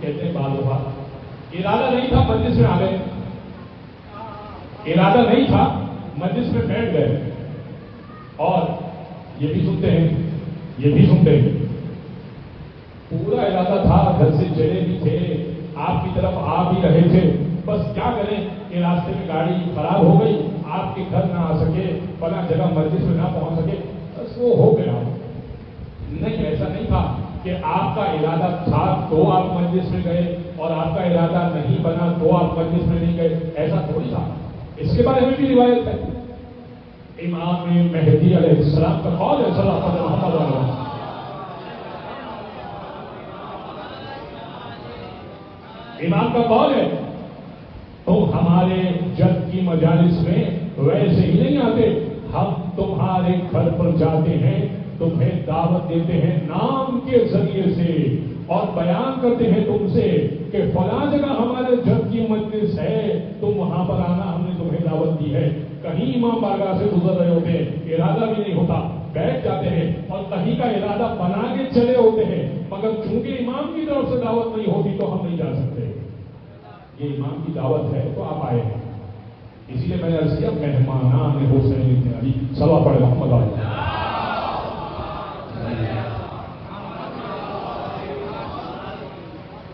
کہتے ہیں بعض دفعہ ارادہ نہیں تھا مجلس میں آ گئے، ارادہ نہیں تھا مجلس میں بیٹھ گئے، اور یہ بھی سنتے ہیں پورا ارادہ تھا، گھر سے چلے بھی تھے، آپ کی طرف آ بھی رہے تھے، بس کیا کریں کہ راستے میں گاڑی خراب ہو گئی، آپ کے گھر نہ آ سکے، فلاں جگہ مجلس میں نہ پہنچ سکے، بس وہ ہو گیا۔ نہیں، ایسا نہیں تھا کہ آپ کا ارادہ تھا تو آپ مجلس میں گئے اور آپ کا ارادہ نہیں بنا تو آپ مجلس میں نہیں گئے، ایسا تھوڑی تھا۔ اس کے بارے میں بھی روایت ہے، امام مہدی علیہ السلام کا قول ہے صلی اللہ علیہ وسلم، امام کا قول ہے، تو ہمارے جد کی مجالس میں ویسے ہی نہیں آتے، ہم تمہارے گھر پر جاتے ہیں، تمہیں دعوت دیتے ہیں نام کے ذریعے سے اور بیان کرتے ہیں تم سے کہ فلاں جگہ ہمارے جد کی مجلس ہے، تم وہاں پر آنا، ہم نے تمہیں دعوت دی ہے۔ کہیں امام بارگاہ سے گزر رہے ہوتے ہیں، ارادہ بھی نہیں ہوتا، بیٹھ جاتے ہیں، اور کہیں کا ارادہ بنا کے چلے ہوتے ہیں، مگر چونکہ امام کی طرف سے دعوت نہیں ہوتی تو ہم نہیں جا سکتے۔ یہ امام کی دعوت ہے تو آپ آئے ہیں، اسی لیے میں نے عرض کیا مہمانان حسین ابن علی، صلوات پڑھے محمد علیہ۔